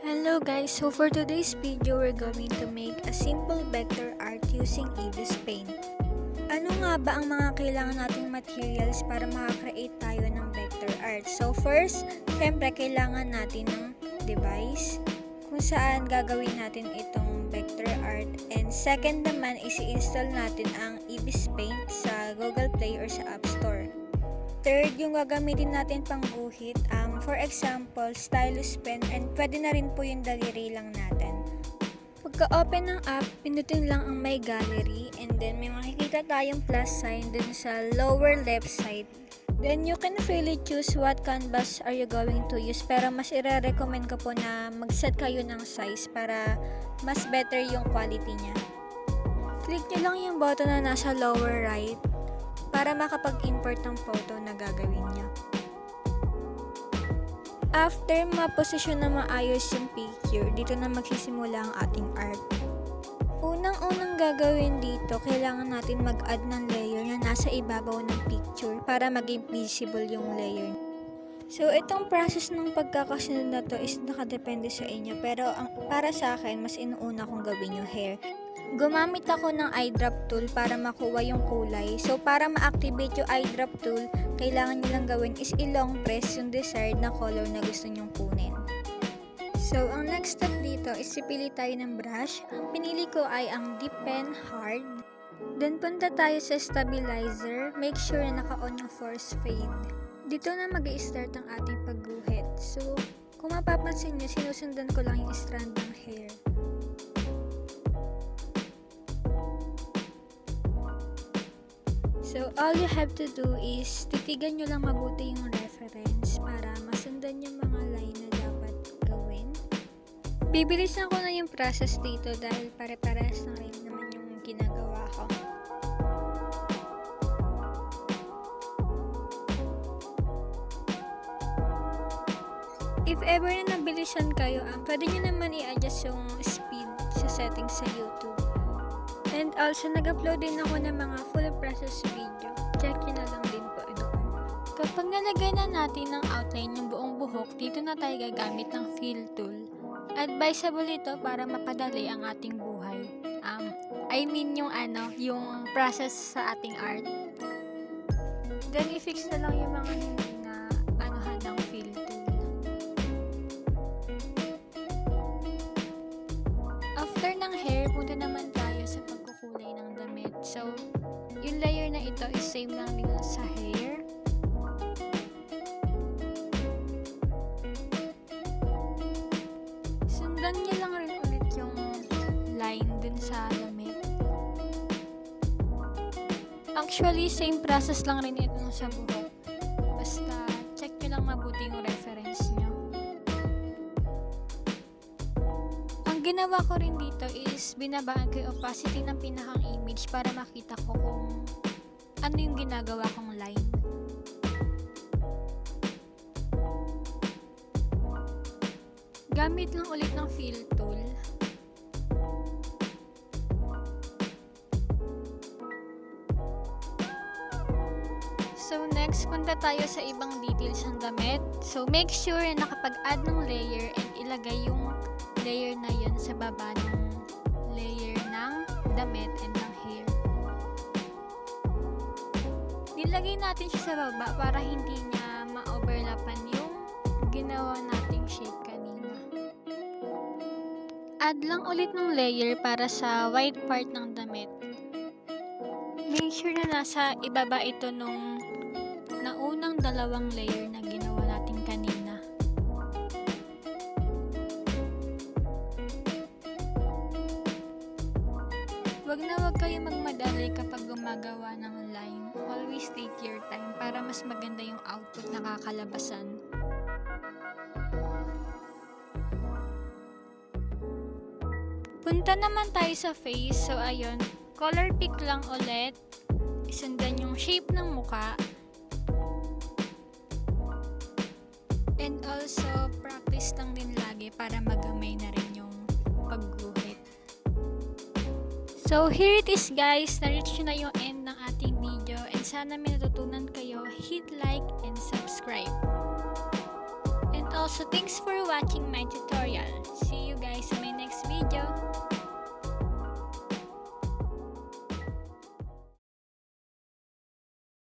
Hello guys, so for today's video, we're going to make a simple vector art using EBS Paint. Ano nga ba ang mga kailangan nating materials para makakreate tayo ng vector art? So first, syempre kailangan natin ng device kung saan gagawin natin itong vector art. And second naman is i-install natin ang EBS Paint sa Google Play or sa App Store. Third, yung gagamitin natin pang guhit, for example, stylus pen, and pwede na rin po yung daliri lang natin. Pagka-open ng app, pinutin lang ang my gallery, and then may makikita tayong plus sign dun sa lower left side. Then you can freely choose what canvas are you going to use, pero mas i-recommend ko po na mag-set kayo ng size para mas better yung quality niya. Click nyo lang yung button na nasa lower right para makapag-import ng photo na gagawin niya. After ma-position na maayos yung picture, dito na magsisimula ang ating art. Unang-unang gagawin dito, kailangan natin mag-add ng layer na nasa ibabaw ng picture para maging visible yung layer. So, itong process ng pagkakasunod na to is nakadepende sa inyo, pero para sa akin, mas inuuna kong gawin yung hair. Gumamit ako ng eyedrop tool para makuha yung kulay. So, para ma-activate yung eyedrop tool, kailangan nyo lang gawin is i-long press yung desired na color na gusto nyong kunin. So, ang next step dito is ipili tayo ng brush. Ang pinili ko ay ang Deep Pen Hard. Then, punta tayo sa stabilizer. Make sure na naka-on yung force fade. Dito na mag-i-start ang ating pagguhit. So, kung mapapansin nyo, sinusundan ko lang yung strand ng hair. So, all you have to do is titigan nyo lang mabuti yung reference para masundan yung mga line na dapat gawin. Bibilisan ko na yung process dito dahil pare-parehas na rin naman yung ginagawa ko. If ever na nabilisan kayo, pwede nyo naman i-adjust yung speed sa settings sa YouTube. And also, nag-upload din ako ng mga full process video. Check nyo na lang din po doon. Kapag nalagay na natin ng outline yung buong buhok, dito na tayo gagamit ng fill tool. Advisable ito para mapadali ang ating buhay. Yung process sa ating art. Then, i-fix na lang yung mga hindi na anuhan ng fill tool. After ng hair, punta naman tayo sa pagkukulay ng damit. So, yung layer na ito is same lang din sa hair. Sundan niyo lang rin ulit yung line dun sa damit. Actually, same process lang rin ito sa buhok. Basta, check nyo lang mabuti yung reference nyo. Ang ginawa ko rin dito is binabaan ko yung opacity ng pinakang image para makita ko kung ano yung ginagawa kong line. Gamit lang ulit ng fill tool. So next, punta tayo sa ibang details ng damit. So make sure na nakapag-add ng layer and ilagay yung layer na yun sa baba ng layer ng damit and ng hair. Nilagay natin siya sa baba para hindi niya ma-overlapan yung ginawa nating shape kanina. Add lang ulit ng layer para sa white part ng damit. Make sure na nasa ibaba ito nung naunang dalawang layer na ginawa natin kanina. Huwag kayo magmadali kapag gumagawa ng line. Always take your time para mas maganda yung output na kakalabasan. Punta naman tayo sa face. So, ayun. Color pick lang ulit. Isundan yung shape ng muka. And also, practice lang din lagi para magamay na rin yung pagguhit. So, here it is guys. Na-reach na yung end ng ating video. And sana may natutunan kayo. Hit like and subscribe. And also, thanks for watching my tutorial.